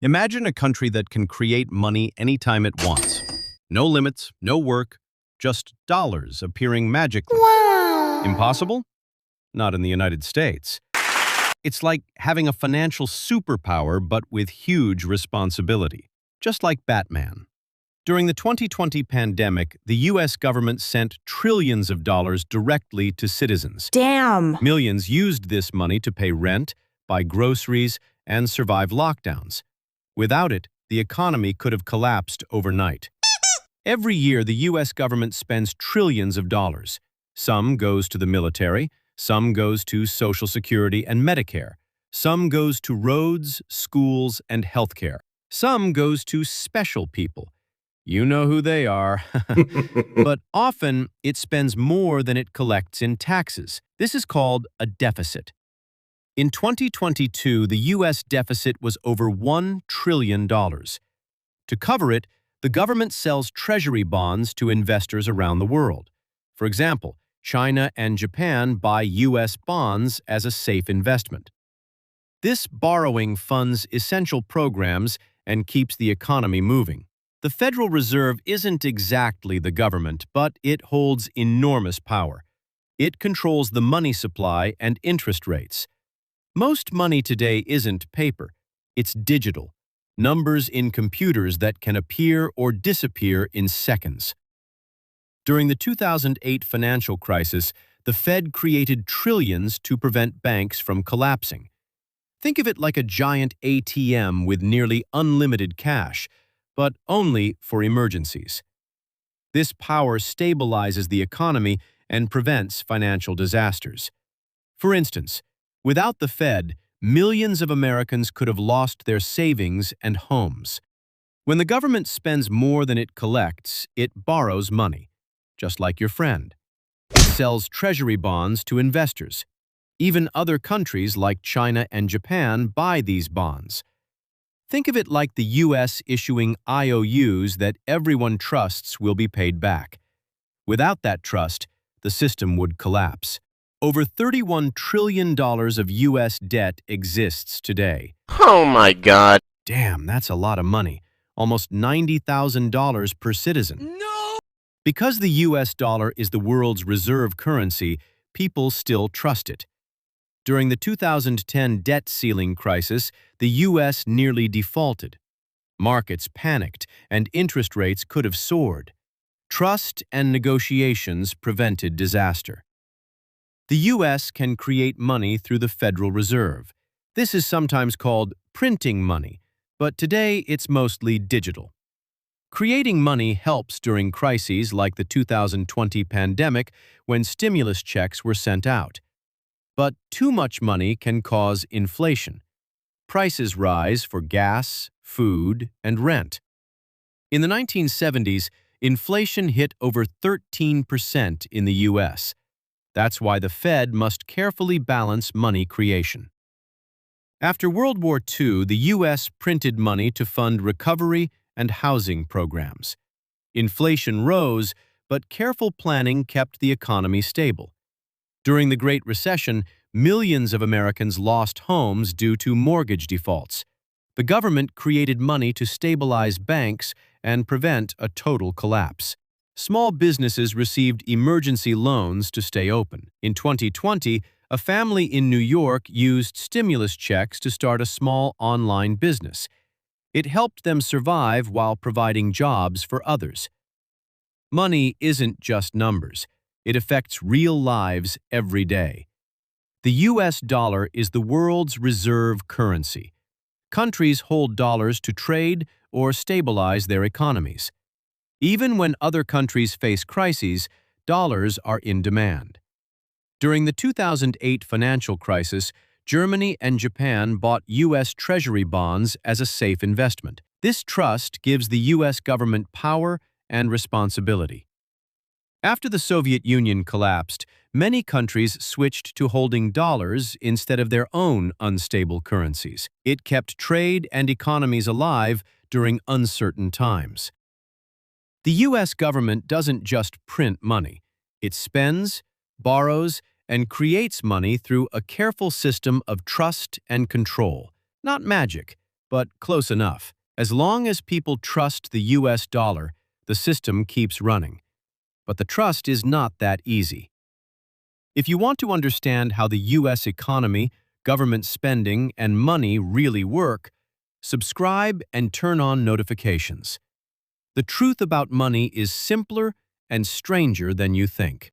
Imagine a country that can create money anytime it wants. No limits, no work, just dollars appearing magically. Wow. Impossible? Not in the United States. It's like having a financial superpower but with huge responsibility, just like Batman. During the 2020 pandemic, the US government sent trillions of dollars directly to citizens. Damn. Millions used this money to pay rent, buy groceries, and survive lockdowns. Without it, the economy could have collapsed overnight. Every year, the US government spends trillions of dollars. Some goes to the military, some goes to Social Security and Medicare, some goes to roads, schools, and healthcare. Some goes to special people. You know who they are. But often, it spends more than it collects in taxes. This is called a deficit. In 2022, the U.S. deficit was over $1 trillion. To cover it, the government sells treasury bonds to investors around the world. For example, China and Japan buy U.S. bonds as a safe investment. This borrowing funds essential programs and keeps the economy moving. The Federal Reserve isn't exactly the government, but it holds enormous power. It controls the money supply and interest rates. Most money today isn't paper, it's digital, numbers in computers that can appear or disappear in seconds. During the 2008 financial crisis, the Fed created trillions to prevent banks from collapsing. Think of it like a giant ATM with nearly unlimited cash, but only for emergencies. This power stabilizes the economy and prevents financial disasters. For instance, without the Fed, millions of Americans could have lost their savings and homes. When the government spends more than it collects, it borrows money, just like your friend. It sells treasury bonds to investors. Even other countries like China and Japan buy these bonds. Think of it like the U.S. issuing IOUs that everyone trusts will be paid back. Without that trust, the system would collapse. Over $31 trillion of U.S. debt exists today. Oh my God. Damn, that's a lot of money. Almost $90,000 per citizen. No! Because the U.S. dollar is the world's reserve currency, people still trust it. During the 2010 debt ceiling crisis, the U.S. nearly defaulted. Markets panicked, and interest rates could have soared. Trust and negotiations prevented disaster. The U.S. can create money through the Federal Reserve. This is sometimes called printing money, but today it's mostly digital. Creating money helps during crises like the 2020 pandemic when stimulus checks were sent out. But too much money can cause inflation. Prices rise for gas, food, and rent. In the 1970s, inflation hit over 13% in the U.S. That's why the Fed must carefully balance money creation. After World War II, the U.S. printed money to fund recovery and housing programs. Inflation rose, but careful planning kept the economy stable. During the Great Recession, millions of Americans lost homes due to mortgage defaults. The government created money to stabilize banks and prevent a total collapse. Small businesses received emergency loans to stay open. In 2020, a family in New York used stimulus checks to start a small online business. It helped them survive while providing jobs for others. Money isn't just numbers. It affects real lives every day. The U.S. dollar is the world's reserve currency. Countries hold dollars to trade or stabilize their economies. Even when other countries face crises, dollars are in demand. During the 2008 financial crisis, Germany and Japan bought U.S. Treasury bonds as a safe investment. This trust gives the U.S. government power and responsibility. After the Soviet Union collapsed, many countries switched to holding dollars instead of their own unstable currencies. It kept trade and economies alive during uncertain times. The U.S. government doesn't just print money. It spends, borrows, and creates money through a careful system of trust and control. Not magic, but close enough. As long as people trust the US dollar, the system keeps running. But the trust is not that easy. If you want to understand how the US economy, government spending, and money really work, subscribe and turn on notifications. The truth about money is simpler and stranger than you think.